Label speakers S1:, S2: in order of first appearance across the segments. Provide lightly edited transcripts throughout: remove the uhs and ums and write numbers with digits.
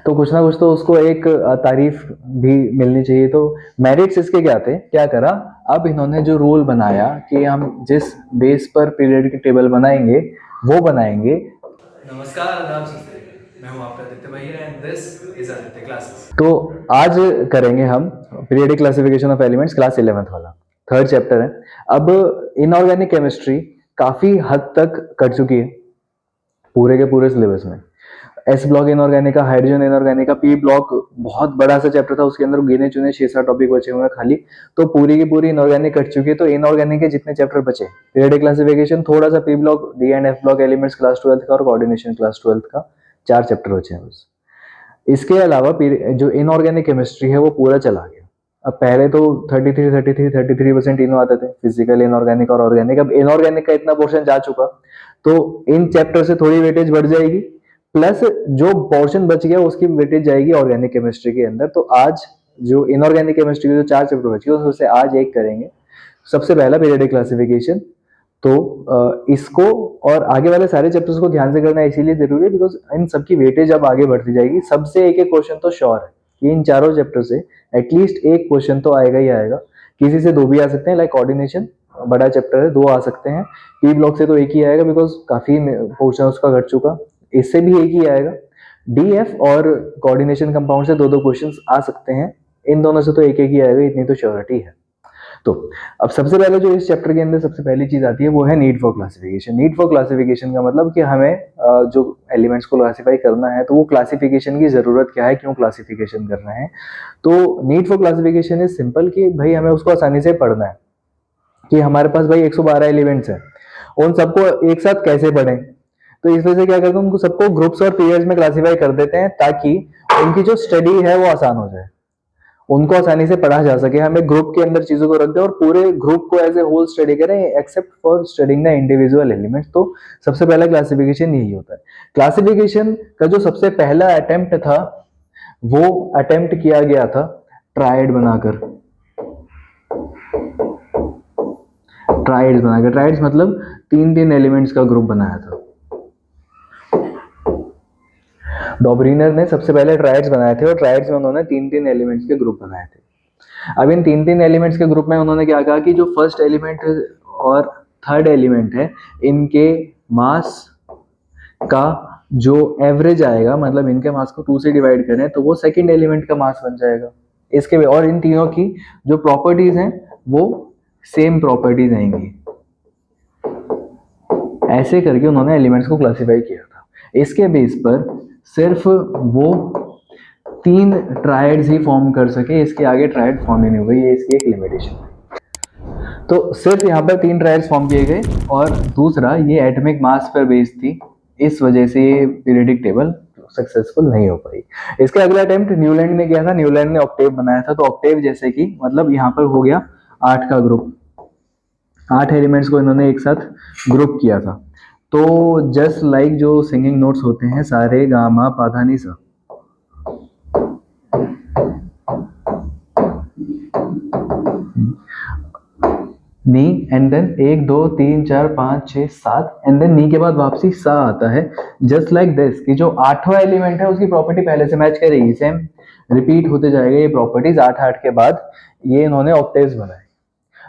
S1: तो कुछ ना कुछ तो उसको एक तारीफ भी मिलनी चाहिए। तो मेरिट्स इसके क्या थे, क्या करा, अब इन्होंने जो रूल बनाया कि हम जिस बेस पर पीरियडिक टेबल बनाएंगे वो बनाएंगे।
S2: नमस्कार, आदाब, सत श्री अकाल। मैं हूं आपका आदित्य भैया and this is Aditya classes.
S1: तो आज करेंगे हम periodic classification of elements, class 11th वाला थर्ड चैप्टर है। अब इनऑर्गेनिक केमिस्ट्री काफी हद तक कर चुकी है पूरे के पूरे सिलेबस में। एस ब्लॉक इनऑर्गेनिक का, हाइड्रोजन इनऑर्गेनिक का, पी ब्लॉक बहुत बड़ा सा चैप्टर था, उसके अंदर गिने चुने 6-7 टॉपिक बचे हुए हैं खाली। तो पूरी की पूरी इनऑर्गेनिक कट चुकी है। तो इनऑर्गेनिक के जितने चैप्टर बचे, पीरियडिक क्लासिफिकेशन, थोड़ा सा P block, D and F block elements class 12th का और कोऑर्डिनेशन क्लास 12th का, 4 चैप्टर बचे हैं बस। इसके अलावा जो इनऑर्गेनिक केमिस्ट्री है वो पूरा चला गया। अब पहले तो 33% इनो आते थे, फिजिकल, इनऑर्गेनिक और ऑर्गेनिक। अब इनऑर्गेनिक का इतना पोर्शन जा चुका, तो इन चैप्टर से थोड़ी वेटेज बढ़ जाएगी, प्लस जो पोर्शन बच गया उसकी वेटेज जाएगी ऑर्गेनिक केमिस्ट्री के अंदर। तो आज जो इनऑर्गेनिक केमिस्ट्री के जो 4 चैप्टर बचे उसमें आज एक करेंगे। सबसे पहला पीरियडिक क्लासिफिकेशन। तो इसको और आगे वाले सारे चैप्टर्स को ध्यान से करना इसीलिए जरूरी है बिकॉज इन सबकी वेटेज अब आगे बढ़ती जाएगी। सबसे एक एक क्वेश्चन तो श्योर है कि इन चारों चैप्टर से एटलीस्ट एक क्वेश्चन तो आएगा ही आएगा। किसी से 2 भी आ सकते हैं, लाइक कोऑर्डिनेशन बड़ा चैप्टर है, 2 आ सकते हैं। पी ब्लॉक से तो एक ही आएगा बिकॉज काफी पोर्शन उसका घट चुका, इससे भी एक ही आएगा। डी एफ और कोऑर्डिनेशन कंपाउंड से 2-2 क्वेश्चन आ सकते हैं, इन दोनों से तो एक एक ही आएगा, इतनी तो श्योरिटी है। तो अब सबसे पहले जो इस चैप्टर के अंदर सबसे पहली चीज आती है वो है need for classification. Need for classification का मतलब कि हमें जो एलिमेंट्स को क्लासिफाई करना है तो वो क्लासिफिकेशन की जरूरत क्या है, क्यों क्लासिफिकेशन करना है। तो need for classification is simple कि भाई हमें उसको आसानी से पढ़ना है कि हमारे पास भाई 112 एलिमेंट्स हैं, उन सबको एक साथ कैसे पढ़ें। तो इस वजह से क्या करते हैं, उनको सबको ग्रुप्स और पीरियड्स में क्लासिफाई कर देते हैं ताकि उनकी जो स्टडी है वो आसान हो जाए, उनको आसानी से पढ़ा जा सके। हमें ग्रुप के अंदर चीजों को रख दे और पूरे ग्रुप को एज ए होल स्टडी करें except for studying the individual elements. तो सबसे पहला क्लासिफिकेशन यही होता है। क्लासिफिकेशन का जो सबसे पहला अटेम्प्ट था वो अटेम्प्ट किया गया था ट्राइड बनाकर। ट्राइड्स मतलब 3-3 एलिमेंट्स का ग्रुप बनाया था। डॉबरिनर ने सबसे पहले ट्राइड्स बनाए थे और ट्राइड्स में उन्होंने 3-3 एलिमेंट्स के ग्रुप बनाए थे। अब इन 3-3 एलिमेंट्स के ग्रुप में उन्होंने क्या कहा कि जो फर्स्ट एलिमेंट और थर्ड एलिमेंट है इनके मास का जो एवरेज आएगा, मतलब इनके मास को 2 से डिवाइड करें तो वो सेकंड एलिमेंट का मास बन जाएगा। इसके और इन तीनों की जो प्रॉपर्टीज हैं वो सेम प्रॉपर्टीज आएंगी। ऐसे करके उन्होंने एलिमेंट्स को क्लासिफाई किया था। इसके बेस पर सिर्फ वो 3 ट्रायड्स ही फॉर्म कर सके, इसके आगे ट्रायड फॉर्म ही नहीं हुई, ये इसकी एक लिमिटेशन है। तो सिर्फ यहाँ पर 3 ट्रायड्स फॉर्म किए गए और दूसरा ये एटॉमिक मास पर बेस्ड थी, इस वजह से ये पीरियडिक टेबल सक्सेसफुल नहीं हो पाई। इसका अगला अटेम्प्ट न्यूलैंड ने किया था। न्यूलैंड ने ऑक्टेव बनाया था। तो ऑक्टेव जैसे कि मतलब यहाँ पर हो गया 8 का ग्रुप, 8 एलिमेंट्स को इन्होंने एक साथ ग्रुप किया था। तो जस्ट लाइक जो सिंगिंग नोट्स होते हैं सारे गा मा पा धा नी सा, नी एंड देन 1 2 3 4 5 6 7 एंड देन नी के बाद वापसी सा आता है। जस्ट लाइक दिस कि जो 8वां एलिमेंट है उसकी प्रॉपर्टी पहले से मैच करेगी, सेम रिपीट होते जाएगा ये प्रॉपर्टीज 8-8 के बाद। ये इन्होंने ऑक्टेव्स बनाए।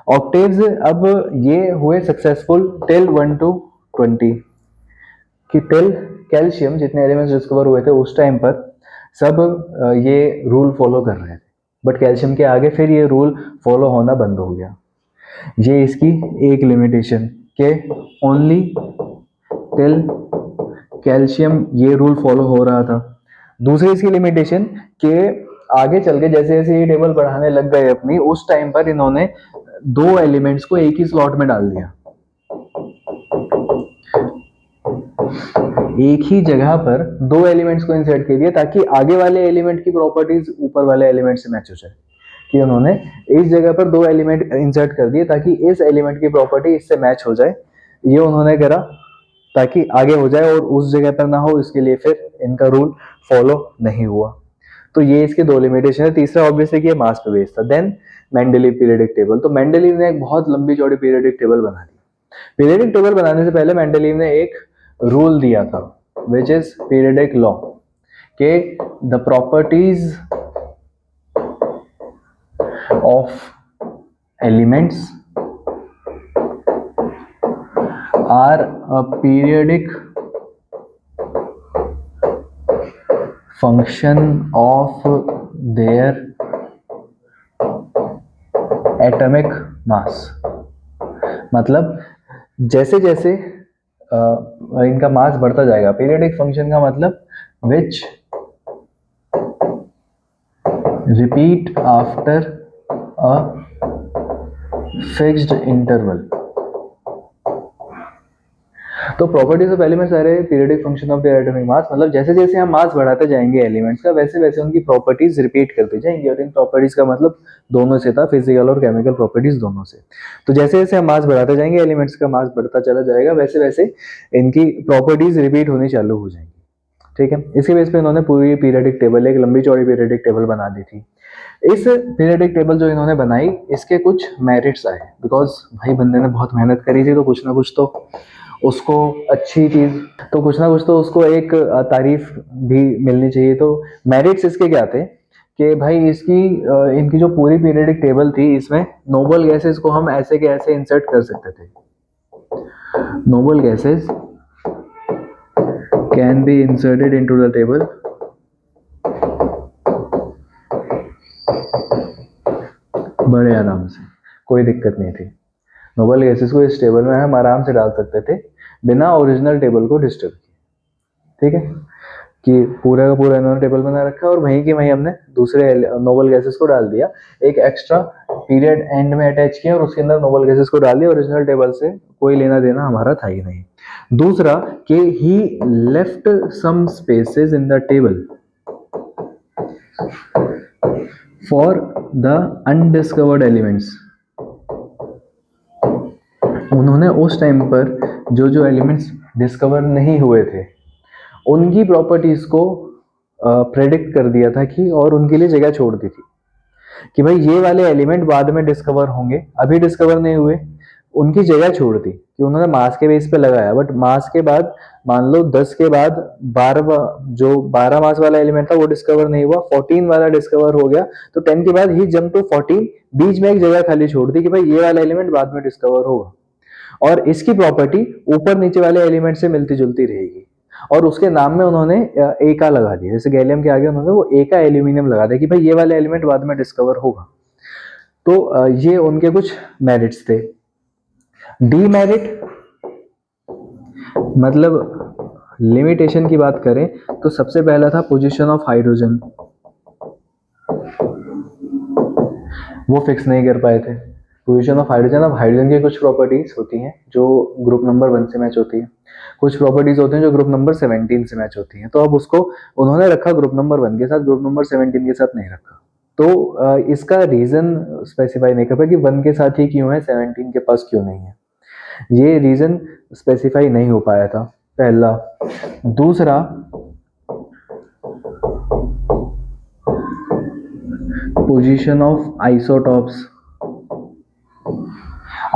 S1: ऑक्टेव्स अब ये हुए सक्सेसफुल टिल 1 to 20 कि टिल कैल्शियम जितने एलिमेंट्स डिस्कवर हुए थे उस टाइम पर सब ये रूल फॉलो कर रहे थे, बट कैल्शियम के आगे फिर ये रूल फॉलो होना बंद हो गया। ये इसकी एक लिमिटेशन के ओनली टिल कैल्शियम ये रूल फॉलो हो रहा था। दूसरी इसकी लिमिटेशन के आगे चल के जैसे जैसे ये टेबल बढ़ाने लग गए अपनी, उस टाइम पर इन्होंने 2 एलिमेंट्स को एक ही स्लॉट में डाल दिया। एक ही जगह पर 2 एलिमेंट्स को इंसर्ट कर दिया ताकि आगे वाले एलिमेंट की प्रॉपर्टीज ऊपर वाले एलिमेंट से मैच हो जाए। कि उन्होंने इस जगह पर 2 एलिमेंट इंसर्ट कर दिए ताकि इस एलिमेंट की प्रॉपर्टी इससे मैच हो जाए। ये उन्होंने करा ताकि आगे हो जाए और उस जगह पर ना हो, इसके लिए फिर इनका रूल फॉलो नहीं हुआ। तो ये इसके 2 लिमिटेशन है। तीसरा ऑब्वियसली कि ये मास पे बेस्ड था। Then Mendeleev periodic table. तो मेंडलीव ने एक बहुत लंबी चौड़ी पीरियडिक टेबल बना दी। पीरियडिक टेबल बनाने से पहले मेंडलीव ने एक रूल दिया था विच इज पीरियडिक लॉ, कि the properties of elements are a periodic function of their atomic mass. मतलब जैसे जैसे इनका मास बढ़ता जाएगा, पीरियडिक फंक्शन का मतलब which repeat after a fixed interval. तो प्रॉपर्टीज ऑफ एलिमेंट्स आ रहे हैं periodic function of their atomic mass, मतलब जैसे जैसे हम मास बढ़ाते जाएंगे एलिमेंट्स का, वैसे वैसे उनकी प्रॉपर्टीज रिपीट करती जाएंगी। और इन प्रॉपर्टीज का मतलब दोनों से था, फिजिकल और केमिकल प्रॉपर्टीज दोनों से। तो जैसे जैसे हम मास बढ़ाते जाएंगे, एलिमेंट्स का मास बढ़ता चला जाएगा, वैसे वैसे इनकी प्रॉपर्टीज रिपीट होनी चालू हो जाएंगी। ठीक है, इसके बेस पे इन्होंने पूरी पीरियडिक टेबल, एक लंबी चौड़ी पीरियडिक टेबल बना दी थी। इस पीरियडिक टेबल जो इन्होंने बनाई, इसके कुछ मेरिट्स आए, बिकॉज भाई बंदे ने बहुत मेहनत करी थी, तो कुछ ना कुछ तो उसको अच्छी चीज, तो कुछ ना कुछ तो उसको एक तारीफ भी मिलनी चाहिए। तो मेरिट्स इसके क्या थे कि भाई इसकी इनकी जो पूरी पीरियडिक टेबल थी, इसमें नोबल गैसेस को हम ऐसे के ऐसे इंसर्ट कर सकते थे। Noble gases can be inserted into the table बड़े आराम से, कोई दिक्कत नहीं थी। नोबल गैसेस को इस टेबल में हम आराम से डाल सकते थे बिना ओरिजिनल टेबल को डिस्टर्ब किए। ठीक है, कि पूरा का पूरा इन्होंने टेबल बना रखा है और वहीं के वहीं हमने दूसरे नोबल गैसेस को डाल दिया, एक एक्स्ट्रा पीरियड एंड में अटैच किया और उसके अंदर नोबल गैसेस को डाल दिया। ओरिजिनल टेबल से कोई लेना देना हमारा था ही नहीं। दूसरा कि he left some spaces in the table for the undiscovered elements. उन्होंने उस टाइम पर जो जो एलिमेंट्स डिस्कवर नहीं हुए थे, उनकी प्रॉपर्टीज को प्रेडिक्ट कर दिया था कि, और उनके लिए जगह छोड़ दी थी कि भाई ये वाले एलिमेंट बाद में डिस्कवर होंगे, अभी डिस्कवर नहीं हुए, उनकी जगह छोड़ दी। कि उन्होंने मास के बेस पे लगाया, बट मास के बाद मान लो 10 के बाद 12, जो 12 मास वाला एलिमेंट था वो डिस्कवर नहीं हुआ, 14 वाला डिस्कवर हो गया, तो 10 के बाद ही जंप टू 14, बीच में एक जगह खाली छोड़ दी कि भाई ये वाला एलिमेंट बाद में डिस्कवर होगा। और इसकी प्रॉपर्टी ऊपर नीचे वाले एलिमेंट से मिलती जुलती रहेगी। और उसके नाम में उन्होंने एका लगा दिया, जैसे गैलियम के आगे उन्होंने वो एका एल्यूमिनियम लगा दिया कि भाई ये वाला एलिमेंट बाद में डिस्कवर होगा। तो ये उनके कुछ मेरिट्स थे। डीमेरिट मतलब लिमिटेशन की बात करें तो सबसे पहला था पोजीशन ऑफ हाइड्रोजन, वो फिक्स नहीं कर पाए थे। पोजीशन ऑफ हाइड्रोजन, अब हाइड्रोजन की कुछ प्रॉपर्टीज होती हैं जो ग्रुप नंबर 1 से मैच होती है, कुछ प्रॉपर्टीज होती हैं जो ग्रुप नंबर 17 से मैच होती हैं। तो अब उसको उन्होंने रखा ग्रुप नंबर 1 के साथ, ग्रुप नंबर 17 के साथ नहीं रखा। तो इसका रीजन स्पेसिफाई नहीं कर पाया कि 1 के साथ ही क्यों है, 17 के पास क्यों नहीं है, ये रीजन स्पेसिफाई नहीं हो पाया था, पहला। दूसरा, position of isotopes.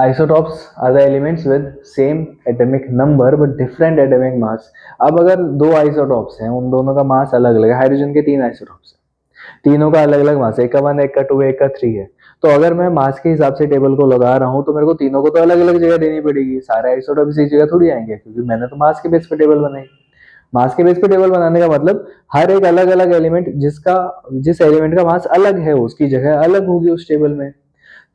S1: Isotopes are the elements with same atomic number but different atomic mass। अब अगर दो आइसोटॉप्स हैं, उन दोनों का मास अलग अलग है, हाइड्रोजन के 3 आइसोटॉप्स हैं, तीनों का अलग अलग मास है, एक का 1, एक का 2, एक का 3 है। तो अगर मैं मास के हिसाब से टेबल को लगा रहा हूँ तो मेरे को तीनों को तो अलग अलग जगह देनी पड़ेगी, सारे आइसोटॉप इसी जगह थोड़ी आएंगे, क्योंकि मैंने तो मास के बेस पे टेबल बनाई। मास के बेस पे टेबल बनाने का मतलब हर एक अलग अलग एलिमेंट, जिस एलिमेंट का मास अलग है उसकी जगह अलग होगी उस टेबल में।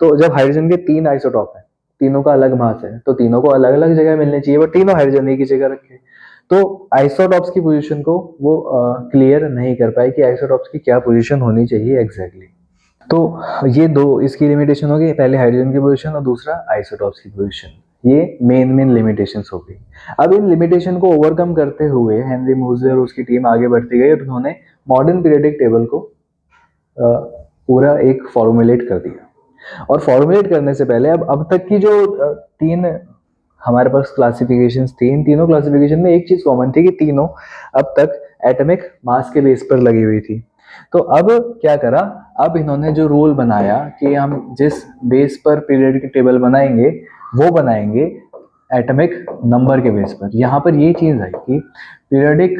S1: तो जब हाइड्रोजन के 3 आइसोटॉप है, तीनों का अलग मास है, तो तीनों को अलग अलग जगह मिलनी चाहिए, बट तीनों हाइड्रोजन एक ही जगह रखे। तो आइसोटॉप्स की पोजीशन को वो क्लियर नहीं कर पाए कि आइसोटॉप्स की क्या पोजीशन होनी चाहिए एग्जैक्टली। तो ये दो इसकी लिमिटेशन हो गई, पहले हाइड्रोजन की पोजीशन और दूसरा आइसोटॉप्स की पोजीशन। ये मेन मेन हो गई। अब इन लिमिटेशन को ओवरकम करते हुए हेनरी मोज़ले और उसकी टीम आगे बढ़ती गई और उन्होंने मॉडर्न पीरियडिक टेबल को पूरा एक फॉर्मुलेट कर दिया। और फॉर्मुलेट करने से पहले अब तक की जो 3 हमारे पास क्लासिफिकेशंस थी, इन तीनों क्लासिफिकेशन में एक चीज कॉमन थी कि तीनों अब तक एटॉमिक मास के बेस पर लगी हुई थी। तो अब क्या करा, अब इन्होंने जो रूल बनाया कि हम जिस बेस पर पीरियडिक टेबल बनाएंगे वो बनाएंगे एटॉमिक नंबर के बेस पर। यहाँ पर ये चीज है कि पीरियडिक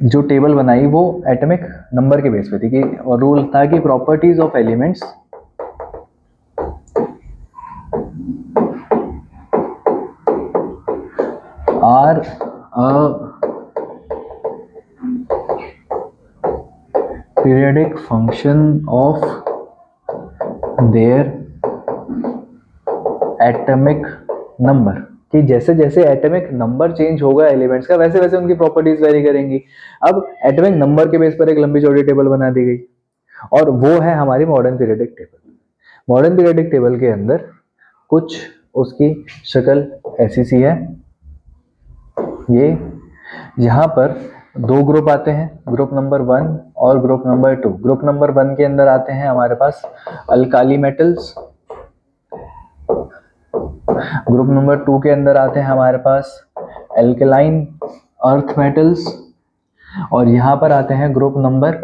S1: जो टेबल बनाई वो एटॉमिक नंबर के बेस पे थी कि, और रूल था कि properties of elements are a periodic function of their atomic number, कि जैसे जैसे एटॉमिक नंबर चेंज होगा एलिमेंट्स का वैसे वैसे उनकी प्रॉपर्टीज वेरी करेंगी। अब एटॉमिक नंबर के बेस पर एक लंबी चौड़ी टेबल बना दी गई और वो है हमारी modern periodic table. Modern periodic table के अंदर कुछ उसकी शक्ल ऐसी सी है, ये यहाँ पर दो ग्रुप आते हैं, ग्रुप नंबर 1 और ग्रुप नंबर 2। ग्रुप नंबर 1 के अंदर आते हैं हमारे पास अल्काली मेटल्स, ग्रुप नंबर 2 के अंदर आते हैं हमारे पास एल्कलाइन अर्थ मेटल्स, और यहाँ पर आते हैं ग्रुप नंबर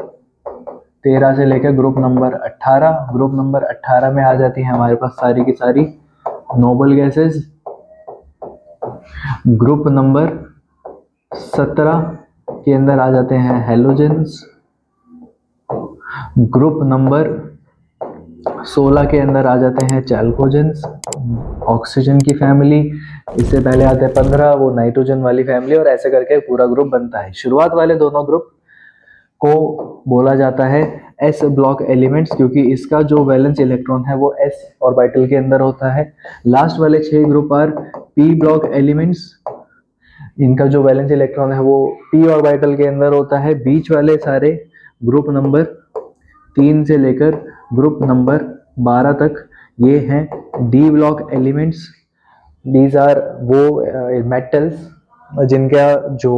S1: 13 से लेकर ग्रुप नंबर 18। ग्रुप नंबर 18 में आ जाती है हमारे पास सारी की सारी नोबल गैसेस। ग्रुप नंबर 17 के अंदर आ जाते हैं हेलोजेंस। ग्रुप नंबर 16 के अंदर आ जाते हैं चैल्कोजेंस, ऑक्सीजन की फैमिली। इससे पहले आते हैं 15, वो नाइट्रोजन वाली फैमिली, और ऐसे करके पूरा ग्रुप बनता है। शुरुआत वाले दोनों ग्रुप को बोला जाता है एस ब्लॉक एलिमेंट्स, क्योंकि इसका जो वैलेंस इलेक्ट्रॉन है वो एस ऑर्बिटल के अंदर होता है। लास्ट वाले 6 group R P block elements, इनका जो वैलेंस इलेक्ट्रॉन है वो पी ऑर्बिटल के अंदर होता है। बीच वाले सारे ग्रुप नंबर 3 से लेकर ग्रुप नंबर 12 तक ये हैं D block elements. These are वो मेटल्स जिनका जो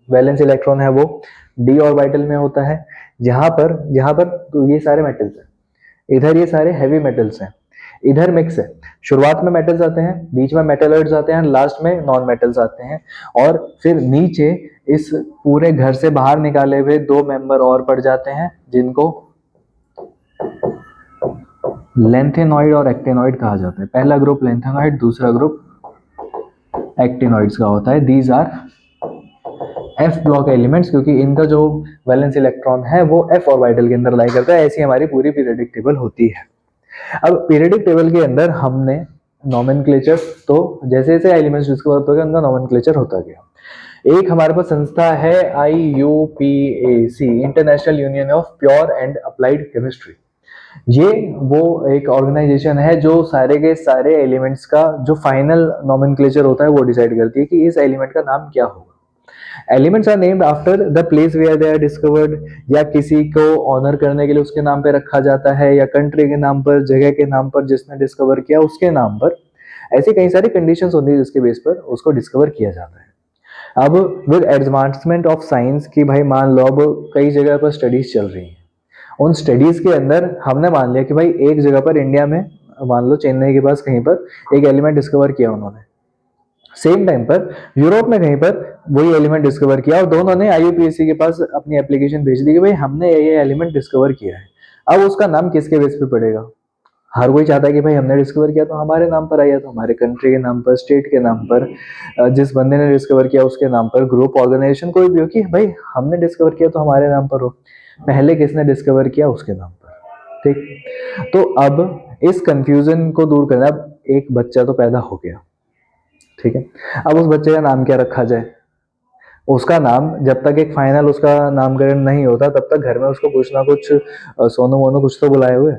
S1: वैलेंस इलेक्ट्रॉन है वो डी ऑर्बिटल में होता है। यहाँ पर तो ये सारे मेटल्स हैं, इधर ये सारे हैवी मेटल्स हैं, इधर मिक्स है। शुरुआत में मेटल्स आते हैं, बीच में मेटलॉइड्स आते हैं, लास्ट में नॉन मेटल्स आते हैं। और फिर नीचे इस पूरे घर से बाहर निकाले हुए 2 मेंबर और पड़ जाते हैं जिनको लेंथेनॉइड और एक्टिनॉइड कहा जाता है। पहला ग्रुप लेंथेनॉइड, दूसरा ग्रुप एक्टिनॉइड्स का होता है। These R F block elements, क्योंकि इनका जो वैलेंस इलेक्ट्रॉन है वो एफ ऑर्बिटल के अंदर लाई करता है। ऐसी हमारी पूरी पीरियडिक टेबल होती है। अब पीरियडिक टेबल के अंदर हमने नोमेनक्लेचर, तो जैसे जैसे एलिमेंट्स डिस्कवर होते गए उनका नोमेनक्लेचर होता गया। एक हमारे पास संस्था है IUPAC, international union of pure and applied chemistry. ये वो एक ऑर्गेनाइजेशन है जो सारे के सारे एलिमेंट्स का जो फाइनल नोमेनक्लेचर होता है वो डिसाइड करती है कि इस एलिमेंट का नाम क्या होगा। Elements are named after the place where they are discovered, या किसी को ऑनर करने के लिए उसके नाम पे रखा जाता है, या कंट्री के नाम पर, जगह के नाम पर, जिसने डिस्कवर किया उसके नाम पर। ऐसी कई सारी कंडीशंस होती है जिसके बेस पर उसको डिस्कवर किया जाता है। अब विद एडवांसमेंट ऑफ साइंस की भाई मान लो अब कई जगह पर स्टडीज चल रही हैं, उन स्टडीज के अंदर हमने मान लिया कि भाई एक जगह पर इंडिया में मान लो चेन्नई के पास कहीं पर एक एलिमेंट डिस्कवर किया उन्होंने, सेम टाइम पर यूरोप में कहीं पर वही एलिमेंट डिस्कवर किया, और दोनों ने IUPAC के पास अपनी एप्लीकेशन भेज दी कि भाई हमने ये एलिमेंट डिस्कवर किया है। अब उसका नाम किसके बेस पे पड़ेगा? हर कोई चाहता है कि भाई हमने डिस्कवर किया तो हमारे नाम पर आया, तो हमारे कंट्री के नाम पर, स्टेट के नाम पर, जिस बंदे ने डिस्कवर किया उसके नाम पर, ग्रुप ऑर्गेनाइजेशन कोई भी हो, कि भाई हमने डिस्कवर किया तो हमारे नाम पर हो, पहले किसने डिस्कवर किया उसके नाम पर। ठीक, तो अब इस कंफ्यूजन को दूर करना, अब एक बच्चा तो पैदा हो गया, ठीक है, अब उस बच्चे का नाम क्या रखा जाए? उसका नाम जब तक एक फाइनल उसका नामकरण नहीं होता तब तक घर में उसको कुछ ना कुछ सोनू मोनू कुछ तो बुलाए हुए,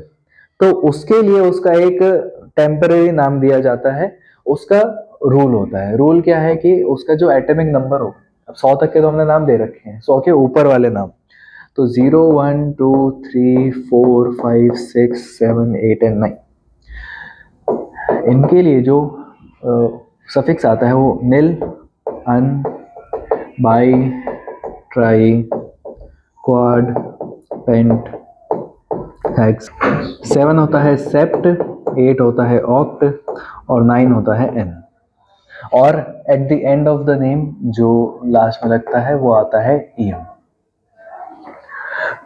S1: तो उसके लिए उसका एक टेम्परेरी नाम दिया जाता है। उसका रूल होता है, रूल क्या है कि उसका जो एटॉमिक नंबर हो, अब 100 तक के तो हमने नाम दे रखे हैं, 100 के ऊपर वाले नाम, तो 0 1 2 3 4 5 6 7 8 एंड 9, इनके लिए जो सफिक्स आता है वो nil, un, bi, tri, quad, pent, hex. 7 होता है सेप्ट, 8 होता है ऑक्ट, और 9 होता है एन। और at the end of the name जो लास्ट में लगता है वो आता है ईएम।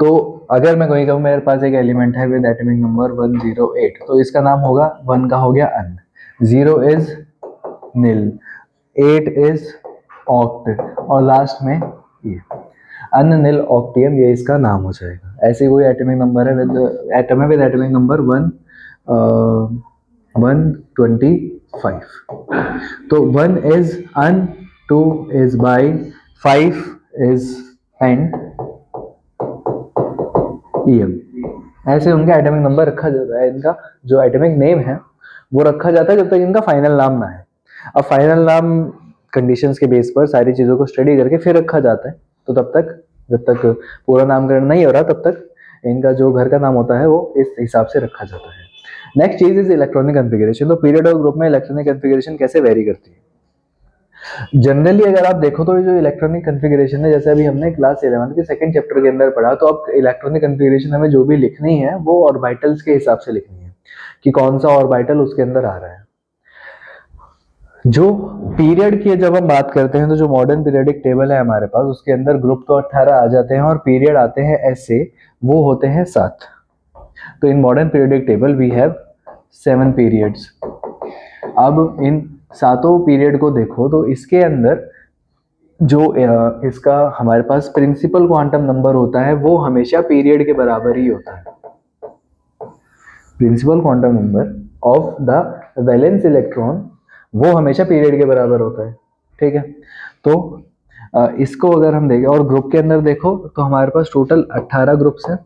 S1: तो अगर मैं कोई कहूँ मेरे पास एक एलिमेंट है विद एटॉमिक नंबर 108, तो इसका नाम होगा 1 का हो गया अन, 0 इज निल, 8 इज ऑक्ट, और लास्ट में ये। अननिल ऑक्टियम, ये इसका नाम हो जाएगा। ऐसे कोई एटॉमिक नंबर है विद एटम है विद एटॉमिक नंबर 125। तो 1 is un, 2 is bi, 5 is and EM. ऐसे उनका एटॉमिक नंबर रखा जाता है, इनका जो एटॉमिक नेम है वो रखा जाता है जब तक इनका फाइनल नाम ना है। अब फाइनल नाम कंडीशंस के बेस पर सारी चीजों को स्टडी करके फिर रखा जाता है, तो तब तक जब तक पूरा नामकरण नहीं हो रहा तब तक इनका जो घर का नाम होता है वो इस हिसाब से रखा जाता है। नेक्स्ट चीज इज इलेक्ट्रॉनिक कॉन्फ़िगरेशन। तो पीरियड और ग्रुप में इलेक्ट्रॉनिक कॉन्फ़िगरेशन कैसे वेरी करती है? जनरली अगर आप देखो तो ये जो इलेक्ट्रॉनिक कॉन्फ़िगरेशन है, जैसे अभी हमने क्लास 11 के सेकंड चैप्टर के अंदर पढ़ा, तो अब इलेक्ट्रॉनिक कॉन्फ़िगरेशन हमें जो भी लिखनी है वो ऑर्बिटल्स के हिसाब से लिखनी है कि कौन सा ऑर्बिटल उसके अंदर आ रहा है। जो पीरियड की जब हम बात करते हैं तो जो मॉडर्न पीरियडिक टेबल है हमारे पास, उसके अंदर ग्रुप तो 18 आ जाते हैं और पीरियड आते हैं ऐसे, वो होते हैं 7। तो in modern periodic table we have 7 periods. अब इन सातों पीरियड को देखो तो इसके अंदर जो इसका हमारे पास प्रिंसिपल क्वांटम नंबर होता है वो हमेशा पीरियड के बराबर ही होता है। Principal quantum number of the valence electron वो हमेशा पीरियड के बराबर होता है, ठीक है। तो इसको अगर हम देखें और ग्रुप के अंदर देखो तो हमारे पास टोटल 18 ग्रुप्स हैं,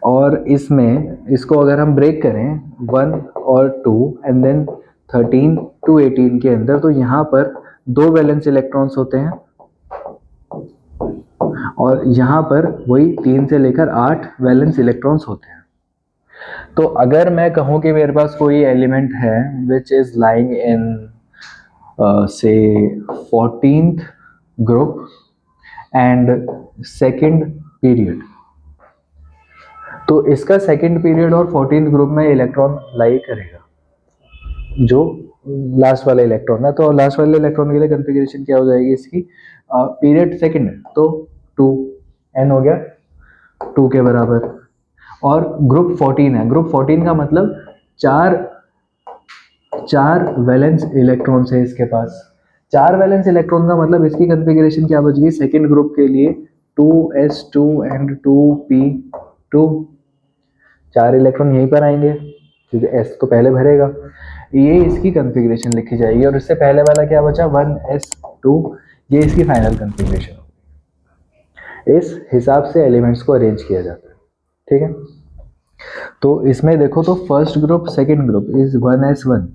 S1: और इसमें इसको अगर हम ब्रेक करें 1 और 2 एंड देन 13 टू 18 के अंदर, तो यहाँ पर 2 वैलेंस इलेक्ट्रॉन्स होते हैं और यहाँ पर वही 3 से लेकर 8 वैलेंस इलेक्ट्रॉन्स होते हैं। तो अगर मैं कहूँ कि मेरे पास कोई एलिमेंट है विच इज लाइंग इन से 14th group and second period, तो इसका सेकंड पीरियड और 14th ग्रुप में इलेक्ट्रॉन लाई करेगा जो लास्ट वाला इलेक्ट्रॉन है। तो लास्ट वाले इलेक्ट्रॉन के लिए कॉन्फ़िगरेशन क्या हो जाएगी इसकी? पीरियड सेकंड है तो 2 n हो गया 2 के बराबर, और ग्रुप 14 है। ग्रुप 14 का मतलब चार वैलेंस इलेक्ट्रॉन्स है इसके पास। 4 वैलेंस इलेक्ट्रॉन का मतलब इसकी कॉन्फ़िगरेशन क्या बच गई सेकंड ग्रुप के लिए? 2s2 and 2p2। 4 इलेक्ट्रॉन यहीं पर आएंगे क्योंकि s तो पहले भरेगा, ये इसकी कॉन्फ़िगरेशन लिखी जाएगी। और इससे पहले वाला क्या बचा 1s2, ये इसकी फाइनल कॉन्फ़िगरेशन होगी। इस हिसाब से एलिमेंट्स को अरेंज किया जाता है, ठीक है। तो इसमें देखो तो first group second group is 1s1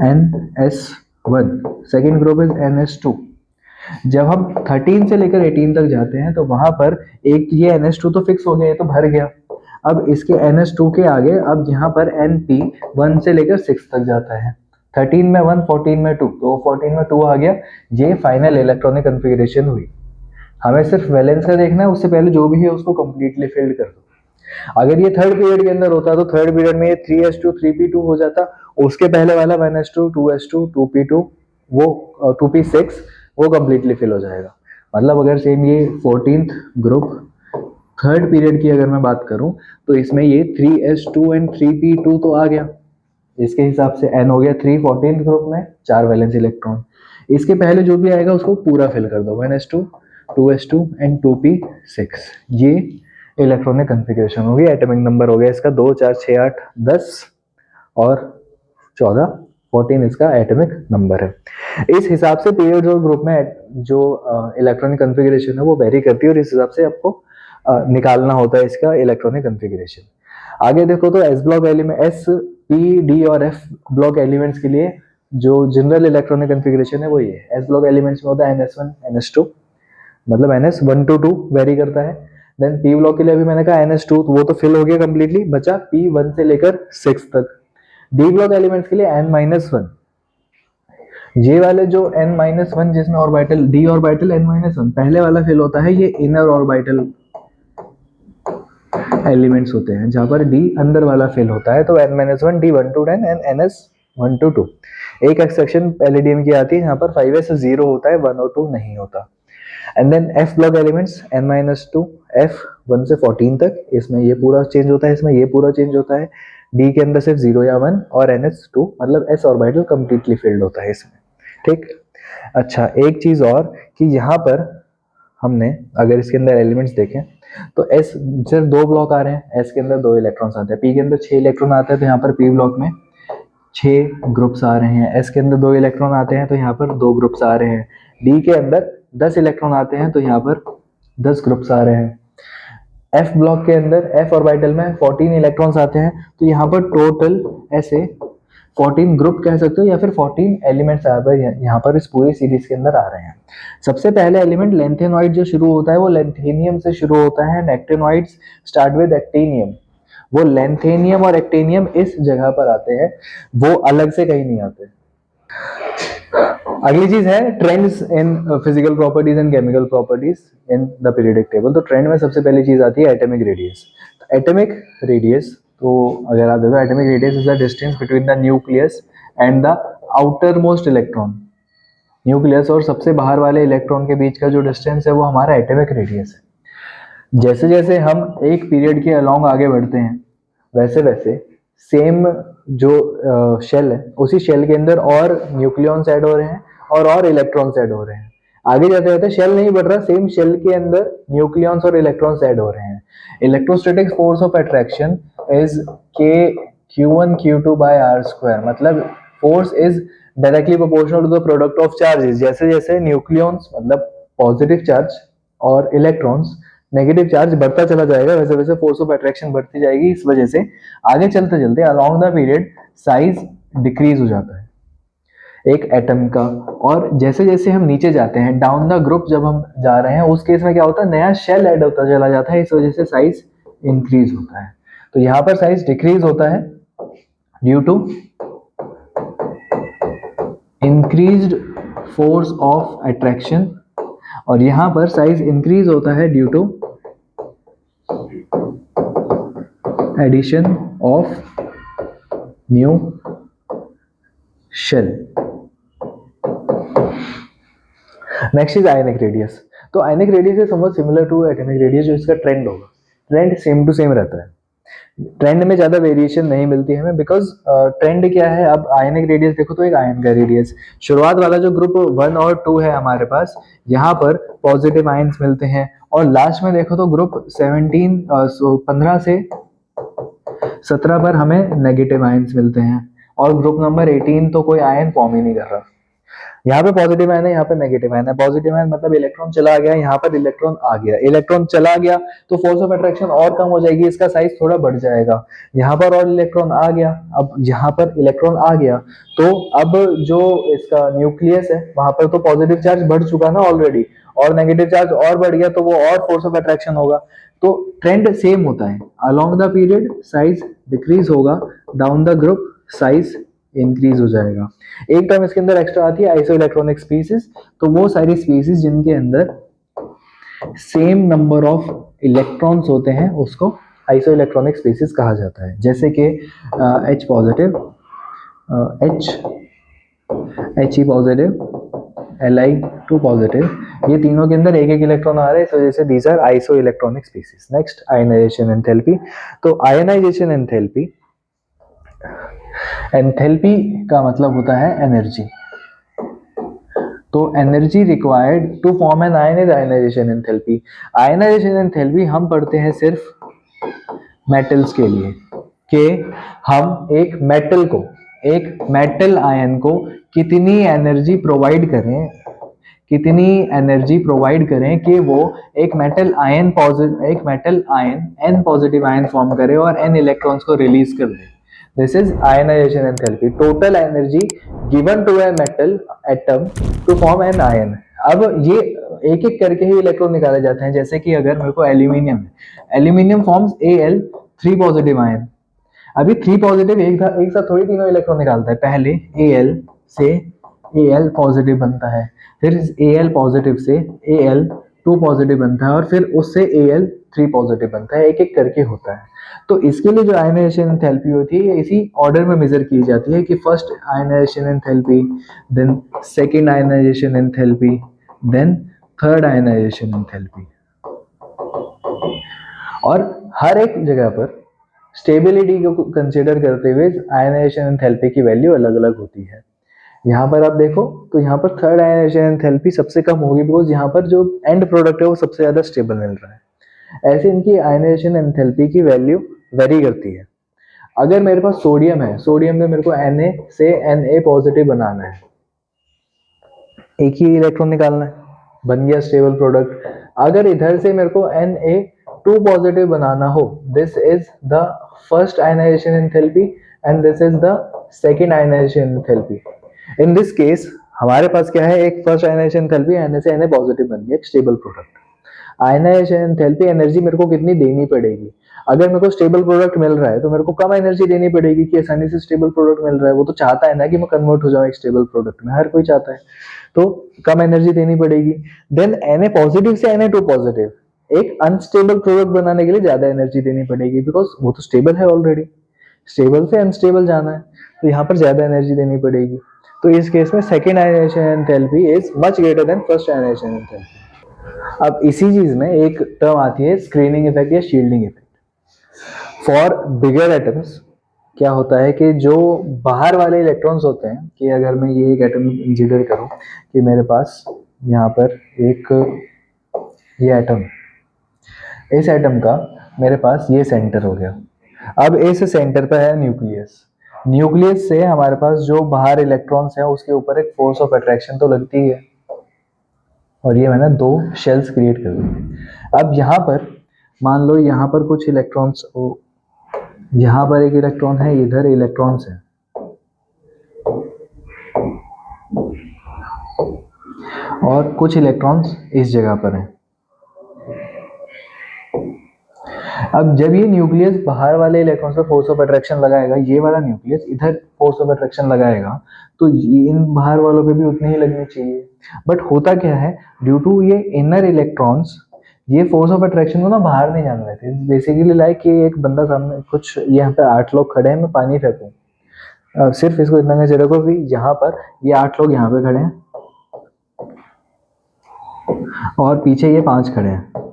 S1: ns1, second group is ns2। जब हम 13 से लेकर 18 तक जाते हैं तो वहां पर एक ये ns2 तो फिक्स हो गया, ये तो भर गया। अब इसके ns2 के आगे अब यहाँ पर np 1 से लेकर 6 तक जाता है। 13 में 1, 14 में 2, तो 14 में 2 आ गया। ये फाइनल इलेक्ट्रॉनिक कॉन्फ़िगरेशन हुई। हमें सिर्फ वैलेंस का देखना है, उससे पहले जो भी है उसको कंप्लीटली फिल्ड कर दो। अगर ये थर्ड पीरियड के अंदर होता तो थर्ड पीरियड में ये 3s2 3p2 हो जाता, उसके पहले वाला 1s2 2s2 2p2 वो 2p6 वो कंप्लीटली फिल हो जाएगा। मतलब अगर सेम ये 14th ग्रुप थर्ड पीरियड की अगर मैं बात करूं तो इसमें ये 3s2 एंड 3p2 तो आ गया, इसके हिसाब से n हो गया 3 14th ग्रुप में 4 वैलेंस इलेक्ट्रॉन। इसके पहले जो भी आएगा उसको पूरा फिल कर दो 1s2 2s2 एंड 2p6। ये इलेक्ट्रॉनिक कॉन्फ़िगरेशन होगी। एटॉमिक नंबर हो गया इसका 2 4 6 8 10 और 14, 14 इसका एटॉमिक नंबर है। इस हिसाब से पीरियड और ग्रुप में जो इलेक्ट्रॉनिक कॉन्फ़िगरेशन है वो वेरी करती है, और इस हिसाब से आपको निकालना होता है इसका इलेक्ट्रॉनिक कॉन्फ़िगरेशन। आगे देखो तो S block element, S P D और एफ ब्लॉक एलिमेंट्स के लिए जो जनरल इलेक्ट्रॉनिक कॉन्फ़िगरेशन है वो ये है। एस ब्लॉक एलिमेंट्स में होता है ns1 ns2, मतलब ns1 to 2 वेरी करता है। देन पी ब्लॉक के लिए अभी मैंने कहा ns2, वो तो फिल हो गया कंप्लीटली, बचा p1 से लेकर 6 तक। डी ब्लॉक एलिमेंट्स के लिए n-1, ये वाले जो n-1 जिसमें ऑर्बिटल d ऑर्बिटल n-1 पहले वाला फिल होता है, ये इनर ऑर्बिटल एलिमेंट्स होते हैं जहां पर d अंदर वाला फिल होता है। तो n-1 d1 to 10 and ns1 to 2। एक एक्सेप्शन पैलेडियम की आती है जहां पर 5s 0 होता है, 1 और 2 नहीं होता। And then F block elements n-2 f 1 से 14 तक, इसमें ये पूरा चेंज होता है, इसमें ये पूरा चेंज होता है। d के अंदर सिर्फ 0 या 1 और ns2 मतलब s ऑर्बिटल कंप्लीटली फिल्ड होता है इसमें, ठीक। अच्छा, एक चीज और कि यहाँ पर हमने अगर इसके अंदर एलिमेंट्स देखें तो एस सिर्फ दो ब्लॉक आ रहे हैं, एस के अंदर दो इलेक्ट्रॉन्स आते हैं, पी के अंदर 6 इलेक्ट्रॉन आते हैं तो यहाँ पर पी ब्लॉक में 6 ग्रुप्स आ रहे हैं, एस के अंदर 2 इलेक्ट्रॉन आते हैं तो यहाँ पर 2 ग्रुप्स आ रहे हैं, डी के अंदर 10 इलेक्ट्रॉन आते हैं तो यहाँ पर 10 ग्रुप्स आ रहे हैं, एफ ब्लॉक के अंदर एफ ऑर्बिटल में 14 इलेक्ट्रॉन्स आते हैं तो यहाँ पर टोटल ऐसे 14 ग्रुप कह सकते हो या फिर 14 एलिमेंट्स यहाँ पर इस पूरी सीरीज के अंदर आ रहे हैं। सबसे पहले एलिमेंट लेंथेनॉइड जो शुरू होता है वो लेंथेनियम से शुरू होता है, एक्टिनॉइड्स स्टार्ट विद एक्टिनियम। वो लेंथेनियम और एक्टिनियम इस जगह पर आते हैं, वो अलग से कहीं नहीं आते। अगली चीज है trends in physical properties and chemical properties in the periodic table. तो ट्रेंड में सबसे पहली चीज आती है एटॉमिक रेडियस। एटॉमिक रेडियस, तो अगर आप देखो atomic radius is the distance between the nucleus and the outer most electron. Nucleus और सबसे बाहर वाले इलेक्ट्रॉन के बीच का जो डिस्टेंस है वो हमारा एटॉमिक रेडियस है। जैसे जैसे हम एक पीरियड के अलोंग आगे बढ़ते हैं वैसे वैसे सेम जो शेल है उसी शेल के अंदर और न्यूक्लियॉन्स ऐड हो रहे हैं और इलेक्ट्रॉन्स ऐड हो रहे हैं। आगे जाते जाते शेल नहीं बढ़ रहा, सेम शेल के अंदर न्यूक्लियॉन्स और इलेक्ट्रॉन्स ऐड हो रहे हैं। Electrostatic force of attraction is K Q1 Q2 by R square, मतलब force is directly proportional to the product of charges. जैसे जैसे न्यूक्लियॉन्स मतलब पॉजिटिव चार्ज और इलेक्ट्रॉन्स नेगेटिव चार्ज बढ़ता चला जाएगा वैसे वैसे फोर्स ऑफ अट्रैक्शन बढ़ती जाएगी। इस वजह से आगे चलते चलते along the period size decrease हो जाता है एक एटम का। और जैसे जैसे हम नीचे जाते हैं डाउन द ग्रुप जब हम जा रहे हैं उस केस में क्या होता है, नया शेल ऐड होता चला जाता है, इस वजह से साइज इंक्रीज होता है। तो यहाँ पर साइज डिक्रीज होता है due to increased force of attraction, और यहां पर साइज इंक्रीज होता है due to addition of new shell. Next is ionic radius. तो ionic radius is somewhat similar to atomic radius, जो इसका ट्रेंड होगा, ट्रेंड सेम टू सेम रहता है, ट्रेंड में ज्यादा वेरिएशन नहीं मिलती है हमें, बिकॉज ट्रेंड क्या है, अब आयनिक रेडियस देखो तो एक आयन का रेडियस, शुरुआत वाला जो ग्रुप 1 और 2 है हमारे पास यहाँ पर पॉजिटिव आयन्स मिलते हैं, और लास्ट में देखो तो ग्रुप 15 से 17 पर हमें नेगेटिव आयन्स मिलते हैं, और ग्रुप नंबर 18 तो कोई आयन फॉर्म ही नहीं कर रहा। यहाँ पे पॉजिटिव आयन है, यहाँ पे नेगेटिव आयन है। पॉजिटिव आयन मतलब इलेक्ट्रॉन चला गया, यहाँ पर इलेक्ट्रॉन आ गया, इलेक्ट्रॉन चला गया तो फोर्स ऑफ अट्रैक्शन और कम हो जाएगी, इसका साइज थोड़ा बढ़ जाएगा। यहाँ पर और इलेक्ट्रॉन आ गया, अब यहाँ पर इलेक्ट्रॉन आ गया तो अब जो इसका न्यूक्लियस है वहां पर तो पॉजिटिव चार्ज बढ़ चुका ना ऑलरेडी, और नेगेटिव चार्ज और बढ़ गया तो वो और फोर्स ऑफ अट्रैक्शन होगा। तो ट्रेंड सेम होता है, along the period size decrease होगा, down the group size increase हो जाएगा। एक टर्म इसके अंदर एक्स्ट्रा आती है आइसो इलेक्ट्रॉनिक स्पीसीज, तो वो सारी स्पीसीज जिनके अंदर सेम नंबर ऑफ इलेक्ट्रॉन्स होते हैं उसको आइसो इलेक्ट्रॉनिक स्पीसीज कहा जाता है। जैसे कि H positive, He positive, Li2 positive, ये तीनों के अंदर एक एक इलेक्ट्रॉन आ रहे हैं, इस वजह से these are isoelectronic species. Next ionization enthalpy. तो आयनाइजेशन एंथैल्पी, एंथैल्पी का मतलब होता है एनर्जी, तो energy required to form an ion is ionization enthalpy. Ionization enthalpy हम पढ़ते हैं सिर्फ मेटल्स के लिए, कि हम एक मेटल को, एक मेटल आयन को कितनी एनर्जी प्रोवाइड करें, कितनी एनर्जी प्रोवाइड करें कि वो एक metal ion an positive ion form करे और एन इलेक्ट्रॉन्स को रिलीज कर दे। This is ionization enthalpy, total energy given to a metal atom to form an ion। अब ये एक एक करके ही इलेक्ट्रॉन निकाले जाते हैं, जैसे कि अगर मेरे को एल्यूमिनियम है, aluminium forms Al3 positive ion. अभी 3 पॉजिटिव एक साथ थोड़ी तीनों इलेक्ट्रॉन निकालता है, पहले Al से Al पॉजिटिव बनता है, फिर Al पॉजिटिव से Al2 पॉजिटिव बनता है, और फिर उससे Al3 पॉजिटिव बनता है, एक एक करके होता है। तो इसके लिए जो आयनाइजेशन एंथैल्पी होती है इसी ऑर्डर में मेजर की जाती है, कि first ionization enthalpy, then second ionization enthalpy, then third ionization enthalpy. और हर एक जगह पर स्टेबिलिटी को कंसीडर करते हुए आयनाइजेशन एंथैल्पी की वैल्यू अलग अलग होती है। यहाँ पर आप देखो तो यहाँ पर थर्ड आयनाइजेशन एंथैल्पी सबसे कम होगी, बिकॉज यहाँ पर जो एंड प्रोडक्ट है वो सबसे ज्यादा स्टेबल मिल रहा है। ऐसे इनकी आयनाइजेशन एंथैल्पी की वैल्यू वेरी करती है। अगर मेरे पास सोडियम है, सोडियम में मेरे को Na से Na पॉजिटिव बनाना है, एक ही इलेक्ट्रॉन निकालना है, बन गया स्टेबल प्रोडक्ट। अगर इधर से मेरे को Na2 पॉजिटिव बनाना हो, this is the first ionization enthalpy and this is the second ionization enthalpy. In this case हमारे पास क्या है, एक फर्स्ट आयनाइजेशन एंथैल्पी Na से Na पॉजिटिव बन गया, एक stable product. Ionization enthalpy energy मेरे को कितनी देनी पड़ेगी? अगर मेरे को स्टेबल प्रोडक्ट मिल रहा है तो मेरे को कम एनर्जी देनी पड़ेगी कि आसानी से स्टेबल प्रोडक्ट मिल रहा है। वो तो चाहता है ना कि मैं कन्वर्ट हो जाऊं एक स्टेबल प्रोडक्ट में, हर कोई चाहता है, तो कम एनर्जी देनी पड़ेगी। देन Na पॉजिटिव से Na2 पॉजिटिव एक अनस्टेबल प्रोडक्ट बनाने के लिए ज्यादा एनर्जी देनी पड़ेगी, बिकॉज वो तो स्टेबल है ऑलरेडी, स्टेबल से अनस्टेबल जाना है, तो यहाँ पर ज्यादा एनर्जी देनी पड़ेगी। तो इस केस में second ionization enthalpy is much greater than first ionization enthalpy. अब इसी चीज में एक टर्म आती है स्क्रीनिंग इफेक्ट या shielding effect. For bigger atoms क्या होता है कि जो बाहर वाले इलेक्ट्रॉन्स होते हैं, कि अगर मैं ये एक एटम कंसीडर करूं कि मेरे पास यहाँ पर एक ये एटम, इस एटम का मेरे पास ये सेंटर हो गया। अब इस सेंटर पर है न्यूक्लियस। न्यूक्लियस से हमारे पास जो बाहर इलेक्ट्रॉन्स हैं उसके ऊपर एक फोर्स ऑफ अट्रैक्शन तो लगती है, और ये मैंने दो शेल्स क्रिएट कर दी। अब यहाँ पर मान लो यहाँ पर कुछ इलेक्ट्रॉन्स, यहाँ पर एक इलेक्ट्रॉन है, इधर इलेक्ट्रॉन्स है, और कुछ इलेक्ट्रॉन्स इस जगह पर हैं। अब जब ये न्यूक्लियस बाहर वाले इलेक्ट्रॉन्स पर फोर्स ऑफ अट्रैक्शन लगाएगा, ये वाला न्यूक्लियस इधर फोर्स ऑफ अट्रैक्शन लगाएगा, तो इन बाहर वालों पे भी उतनी ही लगनी चाहिए। बट होता क्या है, ड्यू टू ये इनर इलेक्ट्रॉन्स ये फोर्स ऑफ अट्रैक्शन को ना बाहर नहीं जाने देते। बेसिकली लाइक कि एक बंदा सामने, कुछ यहाँ पे 8 लोग खड़े हैं, मैं पानी फेंकूं, सिर्फ इसको इतना नजर रखो कि यहाँ पर ये 8 लोग यहाँ पे खड़े हैं और पीछे ये 5 खड़े हैं।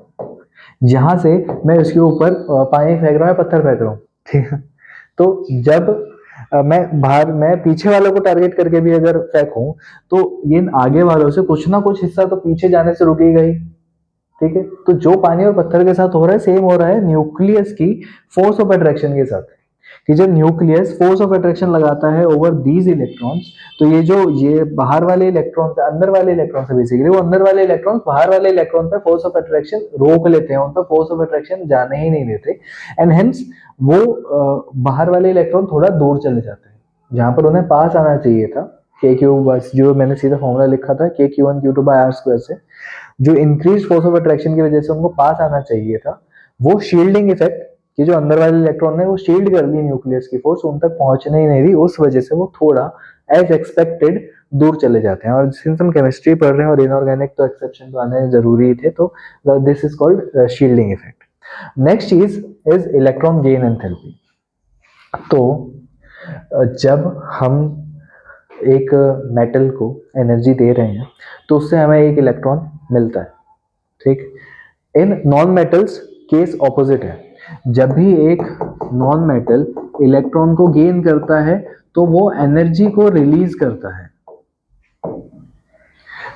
S1: जहां से मैं इसके ऊपर पानी फेंक रहा हूँ, पत्थर फेंक रहा हूँ, ठीक है। तो जब मैं पीछे वालों को टारगेट करके भी अगर फेंकूं, तो ये आगे वालों से कुछ ना कुछ हिस्सा तो पीछे जाने से रुकेगा ही, ठीक है। तो जो पानी और पत्थर के साथ हो रहा है, सेम हो रहा है न्यूक्लियस की फोर्स ऑफ अट्रैक्शन के साथ, कि जब न्यूक्लियस फोर्स ऑफ अट्रैक्शन लगाता है ओवर दीज इलेक्ट्रॉन्स, तो ये बाहर वाले इलेक्ट्रॉन से, अंदर वाले इलेक्ट्रॉन से, बेसिकली वो अंदर वाले इलेक्ट्रॉन बाहर वाले इलेक्ट्रॉन पे फोर्स ऑफ अट्रैक्शन रोक लेते हैं, उन पर फोर्स ऑफ अट्रैक्शन जाने ही नहीं देते, एंड हेंस वो बाहर वाले इलेक्ट्रॉन थोड़ा दूर चले जाते हैं, जहां पर उन्हें पास आना चाहिए था। के क्यू, बस जो मैंने सीधा फॉर्मूला लिखा था, K Q one Q two by R square से, जो इंक्रीज फोर्स ऑफ अट्रैक्शन की वजह से उनको पास आना चाहिए था, वो शील्डिंग इफेक्ट, कि जो अंदर वाले इलेक्ट्रॉन है वो शील्ड कर ली न्यूक्लियस की फोर्स, उन तक पहुंचने ही नहीं दी, उस वजह से वो थोड़ा एज एक्सपेक्टेड दूर चले जाते हैं। और सिंस हम केमिस्ट्री पढ़ रहे हैं और इनऑर्गेनिक, तो एक्सेप्शन तो आने जरूरी थे, तो this is called shielding effect. Next चीज इज इलेक्ट्रॉन गेन एंथैल्पी। तो जब हम एक मेटल को एनर्जी दे रहे हैं तो उससे हमें एक इलेक्ट्रॉन मिलता है, ठीक। In non metals case opposite है। जब भी एक नॉन मेटल इलेक्ट्रॉन को गेन करता है तो वो एनर्जी को रिलीज करता है,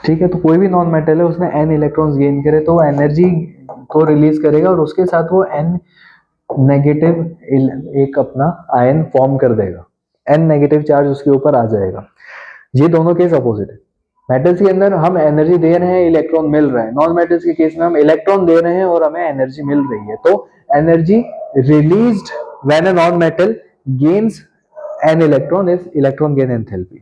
S1: ठीक है। तो कोई भी नॉन मेटल है, उसने n इलेक्ट्रॉन्स गेन करे तो वो एनर्जी को रिलीज करेगा, और उसके साथ वो n नेगेटिव एक अपना आयन फॉर्म कर देगा, n नेगेटिव चार्ज उसके ऊपर आ जाएगा। ये दोनों केस अपोजिट है। मेटल्स के अंदर हम एनर्जी दे रहे हैं, इलेक्ट्रॉन मिल रहा है। नॉन मेटल्स के केस में हम इलेक्ट्रॉन दे रहे हैं और हमें एनर्जी मिल रही है। तो energy released when a non metal gains an electron is electron gain enthalpy.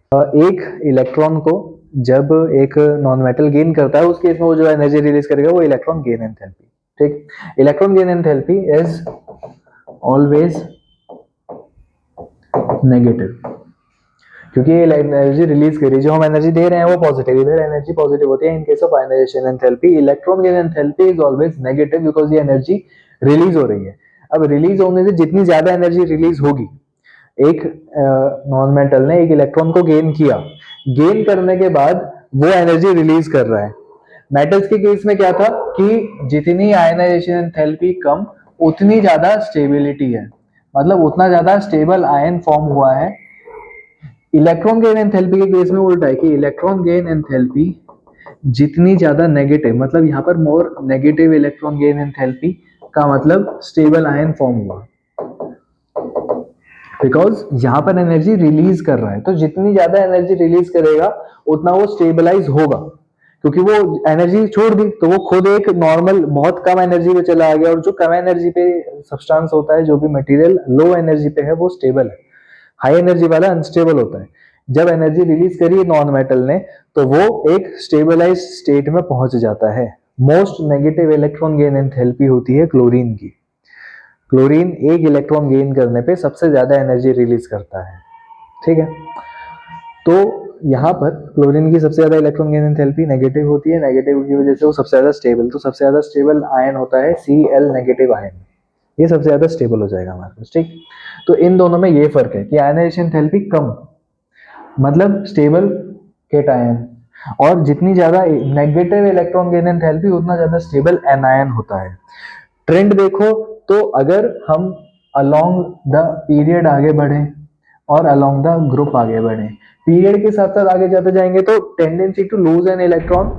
S1: एक इलेक्ट्रॉन को जब एक नॉन मेटल गेन करता है, उस केस में वो जो एनर्जी रिलीज करेगा वो इलेक्ट्रॉन गेन एंथैल्पी, ठीक। Electron gain enthalpy is always negative, क्योंकि ये एनर्जी रिलीज करी, जो हम एनर्जी दे रहे हैं वो पॉजिटिव, इधर एनर्जी पॉजिटिव होती है। In case of ionization enthalpy, electron gain enthalpy is always negative, because ये एनर्जी रिलीज हो रही है। अब रिलीज होने से जितनी ज्यादा एनर्जी रिलीज होगी, एक नॉन मेटल ने एक इलेक्ट्रॉन को गेन किया, गेन करने के बाद वो एनर्जी रिलीज कर रहा है। मेटल्स के केस में क्या था कि जितनी आयनाइजेशन एंथैल्पी कम, उतनी ज्यादा स्टेबिलिटी है, मतलब उतना ज्यादा स्टेबल आयन फॉर्म हुआ है इलेक्ट्रॉन गेन एंथैल्पी के केस में उल्टा है कि इलेक्ट्रॉन गेन एंथैल्पी जितनी ज्यादा नेगेटिव, मतलब यहाँ पर more negative electron gain enthalpy का मतलब स्टेबल आयन फॉर्म हुआ, बिकॉज यहाँ पर एनर्जी रिलीज कर रहा है, तो जितनी ज्यादा एनर्जी रिलीज करेगा उतना वो स्टेबलाइज होगा, क्योंकि वो एनर्जी छोड़ दी तो वो खुद एक नॉर्मल बहुत कम एनर्जी पे चला आ गया, और जो कम एनर्जी पे सब्सटेंस होता है, जो भी मटेरियल लो एनर्जी पे है वो स्टेबल है, हाई एनर्जी वाला अनस्टेबल होता है। जब एनर्जी रिलीज करी नॉन मेटल ने तो वो एक स्टेबलाइज स्टेट में पहुंच जाता है। Most negative electron gain enthalpy होती है क्लोरीन की। क्लोरीन एक इलेक्ट्रॉन गेन करने पे सबसे ज्यादा एनर्जी रिलीज करता है, ठीक है। तो यहाँ पर क्लोरीन की सबसे ज्यादा इलेक्ट्रॉन गेन एंथैल्पी नेगेटिव होती है, नेगेटिव की वजह से वो सबसे ज्यादा स्टेबल, तो सबसे ज्यादा स्टेबल आयन होता है Cl नेगेटिव आयन, ये सबसे ज्यादा स्टेबल हो जाएगा हमारे पास, ठीक। तो इन दोनों में ये फर्क है कि आयनाइजेशन एंथैल्पी कम मतलब स्टेबल केटायन, और जितनी ज्यादा नेगेटिव इलेक्ट्रॉन गेन एंथैल्पी उतना ज्यादा स्टेबल एनायन होता है। ट्रेंड देखो तो अगर हम अलोंग द पीरियड आगे बढ़े और अलोंग द ग्रुप आगे बढ़े, पीरियड के साथ साथ आगे जाते जाएंगे तो tendency to lose an electron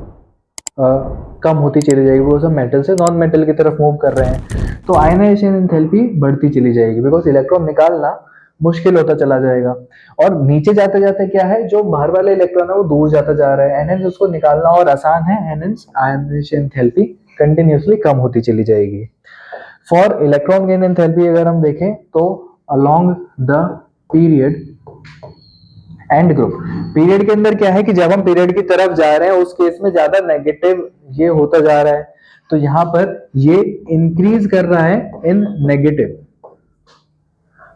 S1: कम होती चली जाएगी, बिकॉज हम मेटल से नॉन मेटल की तरफ मूव कर रहे हैं, तो आयनाइजेशन एंथैल्पी बढ़ती चली जाएगी, बिकॉज इलेक्ट्रॉन निकालना मुश्किल होता चला जाएगा, और नीचे जाते जाते क्या है, जो बाहर वाला इलेक्ट्रॉन है वो दूर जाता जा रहा है, एनएच उसको निकालना और आसान है, एनएच आयनाइजेशन एंथैल्पी कंटिन्यूअसली कम होती चली जाएगी। फॉर इलेक्ट्रॉन गेन एंथैल्पी अगर हम देखें तो along the period and group, period के अंदर क्या है कि जब हम पीरियड की तरफ जा रहे हैं उस केस में ज्यादा नेगेटिव ये होता जा रहा है, तो यहाँ पर ये इंक्रीज कर रहा है इन नेगेटिव,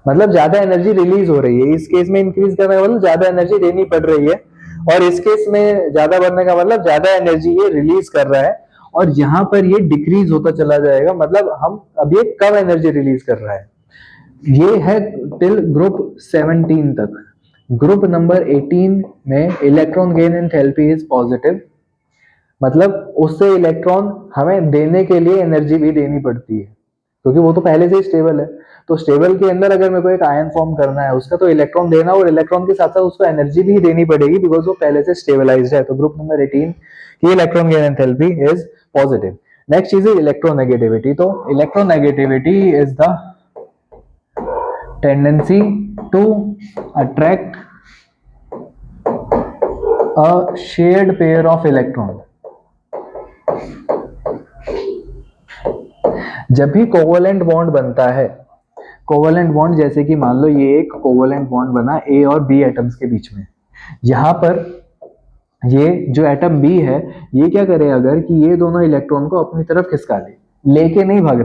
S1: मतलब ज्यादा एनर्जी रिलीज हो रही है, इस केस में इंक्रीज करने का मतलब ज्यादा एनर्जी देनी पड़ रही है, और इस केस में ज्यादा बढ़ने का मतलब ज्यादा एनर्जी ये रिलीज कर रहा है, और यहाँ पर ये डिक्रीज होता चला जाएगा, मतलब हम अब ये कम एनर्जी रिलीज कर रहा है। ये है टिल ग्रुप 17 तक। ग्रुप नंबर 18 में electron gain enthalpy is positive, मतलब उससे इलेक्ट्रॉन हमें देने के लिए एनर्जी भी देनी पड़ती है, क्योंकि वो तो पहले से ही स्टेबल है, तो स्टेबल के अंदर अगर मेरे को एक आयन फॉर्म करना है उसका, तो इलेक्ट्रॉन देना और इलेक्ट्रॉन के साथ साथ उसको एनर्जी भी देनी पड़ेगी, बिकॉज वो पहले से स्टेबलाइज्ड है। तो ग्रुप नंबर 18 की electron gain enthalpy is positive. Next चीज है इलेक्ट्रोनेगेटिविटी। तो electronegativity is the tendency to attract a shared pair of electron। जब भी कोवलेंट बॉन्ड बनता है, कोवलेंट बॉन्ड जैसे कि मान लो ये एक कोवलेंट बॉन्ड बना A और B एटम्स के बीच में, यहां पर ये जो एटम B है ये क्या करे, अगर कि ये दोनों इलेक्ट्रॉन को अपनी तरफ खिसका ले, लेके नहीं भाग